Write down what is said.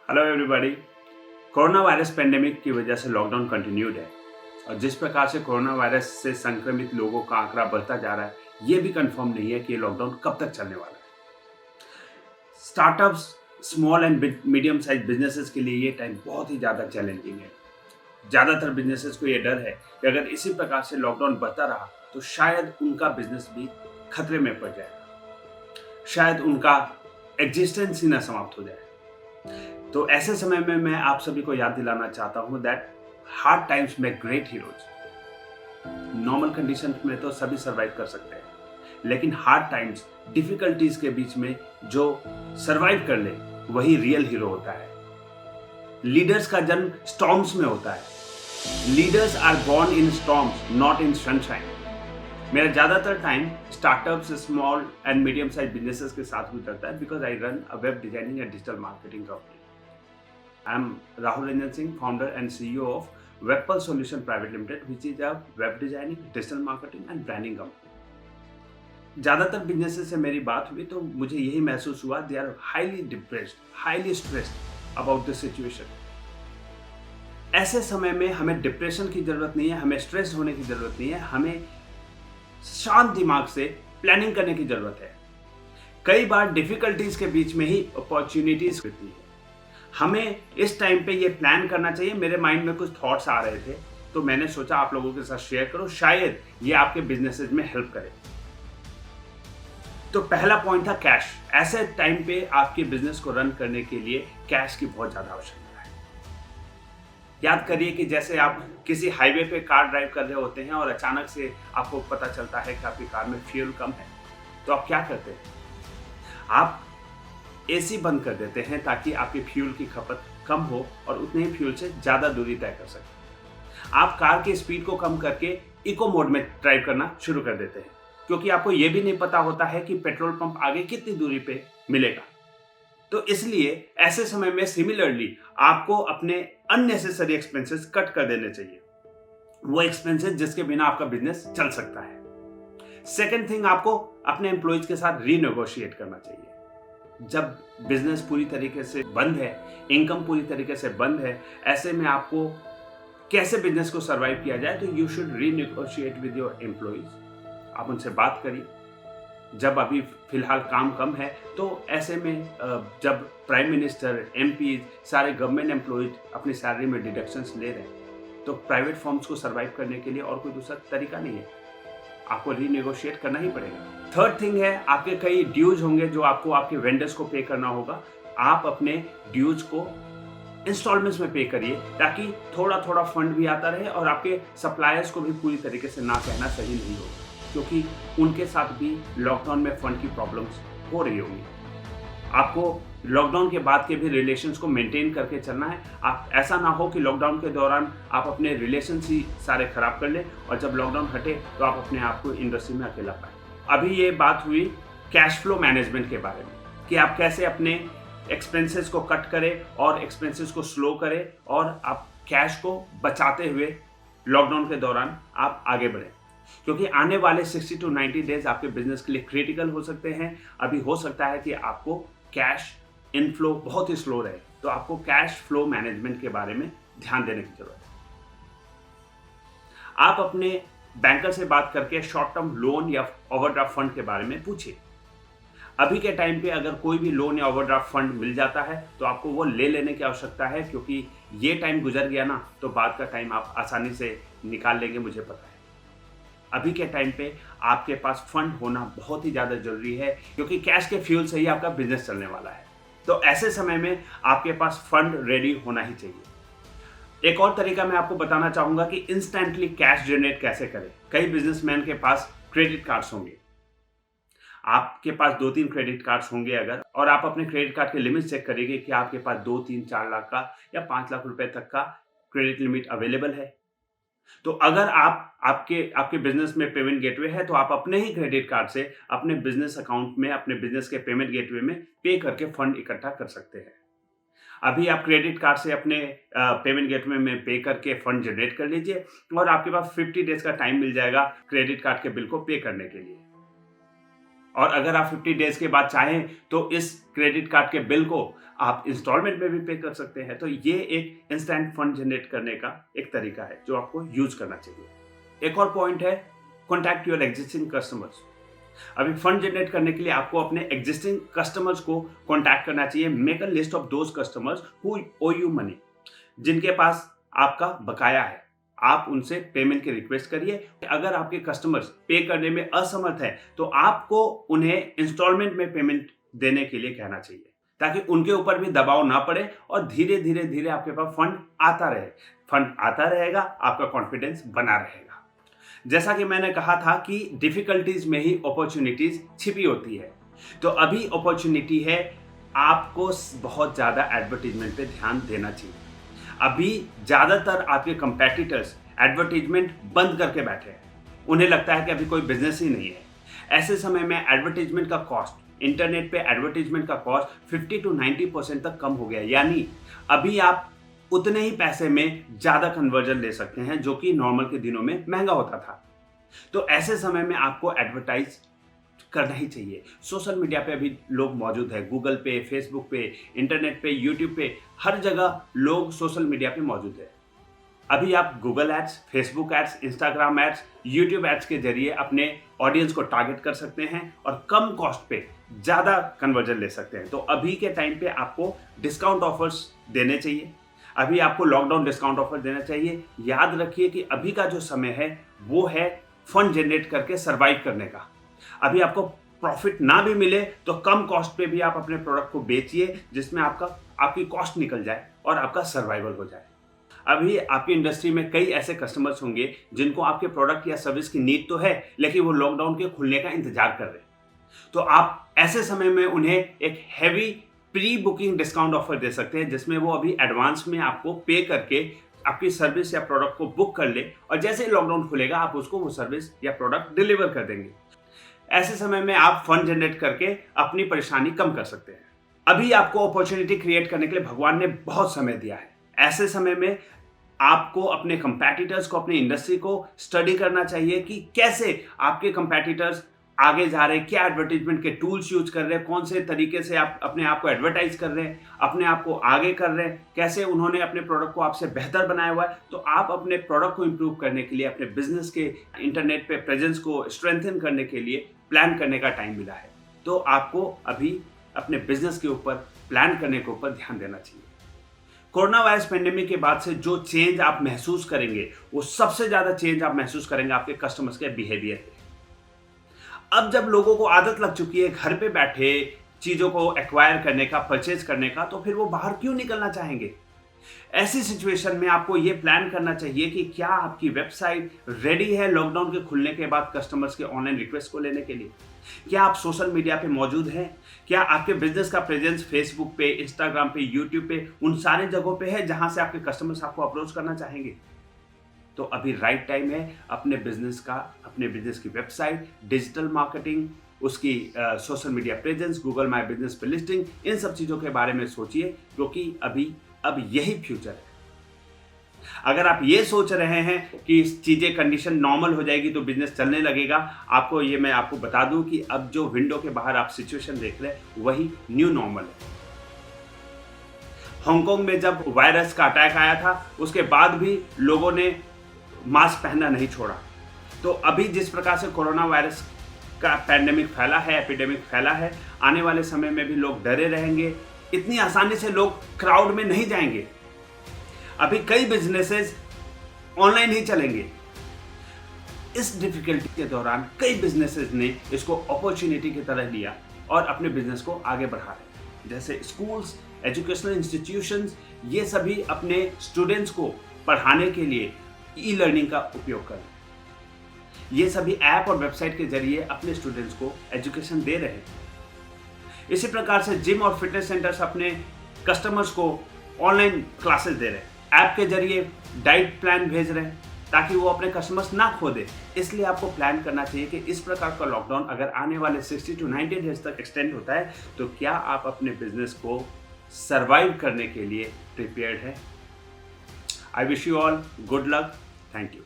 Hello everybody. Corona virus pandemic की वजह से लॉकडाउन कंटिन्यूड है और जिस प्रकार से कोरोना वायरस से संक्रमित लोगों का आंकड़ा बढ़ता जा रहा है, ये भी कंफर्म नहीं है कि ये लॉकडाउन कब तक चलने वाला है। Startups, small and medium size businesses के लिए ये टाइम बहुत ही ज़्यादा चैलेंजिंग है। ज़्यादातर बिजनेसेस को ये डर है कि अगर इसी प्रकार से लॉकडाउन बढ़ता रहा तो शायद उनका बिजनेस भी खतरे में पड़ जाएगा, शायद उनका एग्जिस्टेंस ही ना समाप्त हो जाए। तो ऐसे समय में मैं आप सभी को याद दिलाना चाहता हूं that hard times make great heroes. Normal condition में तो सभी सरवाइव कर सकते हैं, लेकिन हार्ड टाइम्स, डिफिकल्टीज के बीच में जो सरवाइव कर ले वही रियल हीरो होता है। लीडर्स का जन्म स्टॉर्म्स में होता है। Leaders are born in storms, not in sunshine. मेरा ज्यादातर time startups, small and medium size businesses के साथ गुजरता है because I run a web designing and digital marketing company. I'm Rahul Ranjan Singh, founder and CEO of Webpal Solution Private Limited, which is a web designing, digital marketing and branding company. ज़्यादातर businesses से मेरी बात हुई तो मुझे यही महसूस हुआ they are highly depressed, highly stressed about the situation. ऐसे समय में हमें डिप्रेशन की जरूरत नहीं है, हमें स्ट्रेस होने की जरूरत नहीं है, हमें शांत दिमाग से प्लानिंग करने की जरूरत है। कई बार डिफिकल्टीज के बीच में ही अपॉर्चुनिटीज होती है। हमें इस टाइम पे ये प्लान करना चाहिए। मेरे माइंड में कुछ थॉट्स आ रहे थे तो मैंने सोचा आप लोगों के साथ शेयर करो, शायद ये आपके बिजनेसेस में हेल्प करे। तो पहला पॉइंट था कैश। ऐसे टाइम पे आपके बिजनेस को रन करने के लिए कैश की बहुत ज्यादा आवश्यकता है। याद करिए कि जैसे आप किसी हाईवे पे कार ड्राइव कर रहे होते हैं और अचानक से आपको पता चलता है कि आपकी कार में फ्यूल कम है, तो आप क्या करते हैं? आप एसी बंद कर देते हैं ताकि आपके फ्यूल की खपत कम हो और उतने ही फ्यूल से ज़्यादा दूरी तय कर सकें। आप कार की स्पीड को कम करके इको मोड में ड्राइव करना शुरू कर देते हैं क्योंकि आपको यह भी नहीं पता होता है कि पेट्रोल पंप आगे कितनी दूरी पे मिलेगा। तो इसलिए ऐसे समय में सिमिलरली आपको अपने अननेसेसरी एक्सपेंसेस कट कर देने चाहिए, वो एक्सपेंसेस जिसके बिना आपका बिजनेस चल सकता है। सेकेंड थिंग, आपको अपने एम्प्लॉयज के साथ रीनेगोशिएट करना चाहिए। जब बिजनेस पूरी तरीके से बंद है, इनकम पूरी तरीके से बंद है, ऐसे में आपको कैसे बिजनेस को सरवाइव किया जाए, तो you should renegotiate with your employees. आप उनसे बात करिए। जब अभी फिलहाल काम कम है तो ऐसे में जब प्राइम मिनिस्टर, एमपी, सारे गवर्नमेंट एम्प्लॉइज अपनी सैलरी में डिडक्शंस ले रहे हैं, तो प्राइवेट फर्म्स को सरवाइव करने के लिए और कोई दूसरा तरीका नहीं है, आपको रीनेगोशिएट करना ही पड़ेगा। थर्ड थिंग है, आपके कई ड्यूज होंगे जो आपको आपके वेंडर्स को पे करना होगा। आप अपने ड्यूज को इंस्टॉलमेंट्स में पे करिए ताकि थोड़ा थोड़ा फंड भी आता रहे और आपके सप्लायर्स को भी पूरी तरीके से ना कहना सही नहीं होगा क्योंकि उनके साथ भी लॉकडाउन में फंड की प्रॉब्लम्स हो रही होंगी। आपको लॉकडाउन के बाद के भी रिलेशंस को मेंटेन करके चलना है। आप ऐसा ना हो कि लॉकडाउन के दौरान आप अपने रिलेशंस ही सारे खराब कर लें और जब लॉकडाउन हटे तो आप अपने आप को इंडस्ट्री में अकेला पाएं। अभी ये बात हुई कैश फ्लो मैनेजमेंट के बारे में कि आप कैसे अपने एक्सपेंसेस को कट करें और एक्सपेंसेस को स्लो करें और आप कैश को बचाते हुए लॉकडाउन के दौरान आप आगे बढ़ें, क्योंकि आने वाले 60 to 90 डेज आपके बिजनेस के लिए क्रिटिकल हो सकते हैं। अभी हो सकता है कि आपको कैश इनफ्लो बहुत ही स्लो रहे, तो आपको कैश फ्लो मैनेजमेंट के बारे में ध्यान देने की जरूरत है। आप अपने बैंकर से बात करके शॉर्ट टर्म लोन या ओवरड्राफ्ट फंड के बारे में पूछिए। अभी के टाइम पे अगर कोई भी लोन या ओवरड्राफ्ट फंड मिल जाता है तो आपको वो ले लेने की आवश्यकता है, क्योंकि ये टाइम गुजर गया ना तो बाद का टाइम आप आसानी से निकाल लेंगे, मुझे पता है। अभी के टाइम पे आपके पास फंड होना बहुत ही ज़्यादा जरूरी है क्योंकि कैश के फ्यूल से ही आपका बिजनेस चलने वाला है। तो ऐसे समय में आपके पास फंड रेडी होना ही चाहिए। एक और तरीका मैं आपको बताना चाहूंगा कि इंस्टेंटली कैश जनरेट कैसे करें। कई बिजनेसमैन के पास क्रेडिट कार्ड्स होंगे, आपके पास 2-3 क्रेडिट कार्ड्स होंगे अगर, और आप अपने क्रेडिट कार्ड के लिमिट चेक करेंगे कि आपके पास 2-3-4 लाख का या 5 लाख रुपए तक का क्रेडिट लिमिट अवेलेबल है। तो अगर आपके बिजनेस में पेमेंट गेटवे है तो आप अपने ही क्रेडिट कार्ड से अपने बिजनेस अकाउंट में, अपने बिजनेस के पेमेंट गेटवे में पे करके फंड इकट्ठा कर सकते हैं। अभी आप क्रेडिट कार्ड से अपने पेमेंट गेटवे में पे करके फंड जनरेट कर लीजिए और आपके पास 50 डेज का टाइम मिल जाएगा क्रेडिट कार्ड के बिल को पे करने के लिए। और अगर आप 50 डेज के बाद चाहें तो इस क्रेडिट कार्ड के बिल को आप इंस्टॉलमेंट में भी पे कर सकते हैं। तो ये एक इंस्टेंट फंड जनरेट करने का एक तरीका है जो आपको यूज करना चाहिए। एक और पॉइंट है, कॉन्टैक्ट योर एग्जिस्टिंग कस्टमर्स। अभी फंड जनरेट करने के लिए आपको अपने एग्जिस्टिंग कस्टमर्स को कॉन्टैक्ट करना चाहिए। Make a list of those customers who owe you money, जिनके पास आपका बकाया है। आप उनसे पेमेंट की रिक्वेस्ट करिए। अगर आपके कस्टमर्स पे करने में असमर्थ है तो आपको उन्हें इंस्टॉलमेंट में पेमेंट देने के लिए कहना चाहिए, ताकि उनके ऊपर भी दबाव ना पड़े और धीरे धीरे धीरे आपके पास फंड आता रहे। फंड आता रहेगा, आपका कॉन्फिडेंस बना रहेगा। जैसा कि मैंने कहा था कि डिफिकल्टीज में ही अपॉर्चुनिटीज छिपी होती है। तो अभी अपॉर्चुनिटी है, आपको बहुत ज्यादा एडवर्टीजमेंट पे ध्यान देना चाहिए। अभी ज्यादातर आपके कंपेटिटर्स एडवर्टीजमेंट बंद करके बैठे हैं। उन्हें लगता है कि अभी कोई बिजनेस ही नहीं है। ऐसे समय में एडवर्टीजमेंट का कॉस्ट, इंटरनेट पे एडवर्टीजमेंट का कॉस्ट 50 to 90% तक कम हो गया। यानी अभी आप उतने ही पैसे में ज्यादा कन्वर्जन ले सकते हैं, जो कि नॉर्मल के दिनों में महंगा होता था। तो ऐसे समय में आपको एडवर्टाइज करना ही चाहिए। सोशल मीडिया पे अभी लोग मौजूद है, गूगल पे, फेसबुक पे, इंटरनेट पे, यूट्यूब पे, हर जगह लोग सोशल मीडिया पे मौजूद है। अभी आप Google ads, Facebook ads, Instagram ads, YouTube ads के जरिए अपने ऑडियंस को टारगेट कर सकते हैं और कम कॉस्ट पे ज्यादा कन्वर्जन ले सकते हैं। तो अभी के टाइम पे आपको डिस्काउंट ऑफर्स देने चाहिए। अभी आपको लॉकडाउन डिस्काउंट ऑफर देना चाहिए। याद रखिए कि अभी का जो समय है वो है फंड जनरेट करके सरवाइव करने का। अभी आपको प्रॉफिट ना भी मिले तो कम कॉस्ट पे भी आप अपने प्रोडक्ट को बेचिए, जिसमें आपकी कॉस्ट निकल जाए और आपका सर्वाइवल हो जाए। अभी आपकी इंडस्ट्री में कई ऐसे कस्टमर्स होंगे जिनको आपके प्रोडक्ट या सर्विस की नीड तो है, लेकिन वो लॉकडाउन के खुलने का इंतजार कर रहे हैं। तो आप ऐसे समय में उन्हें एक heavy pre booking discount offer दे सकते हैं, जिसमें वो अभी एडवांस में आपको पे करके आपकी सर्विस या प्रोडक्ट को बुक कर ले और जैसे ही लॉकडाउन खुलेगा आप उसको वो सर्विस या प्रोडक्ट डिलीवर कर देंगे। ऐसे समय में आप फंड जनरेट करके अपनी परेशानी कम कर सकते हैं। अभी आपको अपॉर्चुनिटी क्रिएट करने के लिए भगवान ने बहुत समय दिया है। ऐसे समय में आपको अपने कंपैटिटर्स को, अपनी इंडस्ट्री को स्टडी करना चाहिए कि कैसे आपके कंपैटिटर्स आगे जा रहे हैं, क्या एडवर्टाइजमेंट के टूल्स यूज कर रहे हैं, कौन से तरीके से आप अपने आप को एडवर्टाइज कर रहे हैं, अपने आप को आगे कर रहे हैं, कैसे उन्होंने अपने प्रोडक्ट को आपसे बेहतर बनाया हुआ है। तो आप अपने प्रोडक्ट को इंप्रूव करने के लिए, अपने बिजनेस के इंटरनेट पे प्रेजेंस को स्ट्रेंथन करने के लिए प्लान करने का टाइम मिला है। तो आपको अभी अपने बिजनेस के ऊपर, प्लान करने के ऊपर ध्यान देना चाहिए। कोरोना वायरस पेंडेमिक के बाद से जो चेंज आप महसूस करेंगे, वो सबसे ज्यादा चेंज आप महसूस करेंगे आपके कस्टमर्स के बिहेवियर पे। अब जब लोगों को आदत लग चुकी है घर पे बैठे चीजों को एक्वायर करने का, परचेज करने का, तो फिर वो बाहर क्यों निकलना चाहेंगे। ऐसी सिचुएशन में आपको ये प्लान करना चाहिए कि क्या आपकी वेबसाइट रेडी है लॉकडाउन के खुलने के बाद कस्टमर्स के ऑनलाइन रिक्वेस्ट को लेने के लिए। क्या आप सोशल मीडिया पे मौजूद हैं, क्या आपके बिजनेस का प्रेजेंस फेसबुक पे, इंस्टाग्राम पे, यूट्यूब पे, उन सारे जगहों पे है जहां से आपके कस्टमर्स आपको अप्रोच करना चाहेंगे। तो अभी राइट टाइम है अपने बिजनेस की वेबसाइट, डिजिटल मार्केटिंग, उसकी social media presence, Google my business पे लिस्टिंग, इन सब चीज़ों के बारे में सोचिए, क्योंकि अब यही फ्यूचर है। अगर आप ये सोच रहे हैं कि चीज़ें कंडीशन नॉर्मल हो जाएगी तो बिजनेस चलने लगेगा, मैं आपको बता दूं कि अब जो विंडो के बाहर आप सिचुएशन देख रहे हैं वही न्यू नॉर्मल है। हांगकांग में जब वायरस का अटैक आया था उसके बाद भी लोगों ने मास्क पहनना नहीं छोड़ा। तो अभी जिस प्रकार से कोरोना वायरस का पैंडेमिक फैला है, एपिडेमिक फैला है, आने वाले समय में भी लोग डरे रहेंगे। इतनी आसानी से लोग क्राउड में नहीं जाएंगे। अभी कई बिजनेसेस ऑनलाइन ही चलेंगे। इस डिफिकल्टी के दौरान कई बिजनेसेस ने इसको अपॉर्चुनिटी की तरह लिया और अपने बिजनेस को आगे बढ़ा रहे हैं। जैसे स्कूल्स, एजुकेशनल इंस्टीट्यूशंस, ये सभी अपने स्टूडेंट्स को पढ़ाने के लिए ई लर्निंग का उपयोग करें। ये सभी ऐप और वेबसाइट के जरिए अपने स्टूडेंट्स को एजुकेशन दे रहे हैं। इसी प्रकार से जिम और फिटनेस सेंटर्स अपने कस्टमर्स को ऑनलाइन क्लासेस दे रहे हैं, ऐप के जरिए डाइट प्लान भेज रहे हैं ताकि वो अपने कस्टमर्स ना खो दे। इसलिए आपको प्लान करना चाहिए कि इस प्रकार का लॉकडाउन अगर आने वाले 60 to 90 डेज तक एक्सटेंड होता है तो क्या आप अपने बिजनेस को सर्वाइव करने के लिए प्रिपेयर्ड है। I wish you all good luck. Thank you.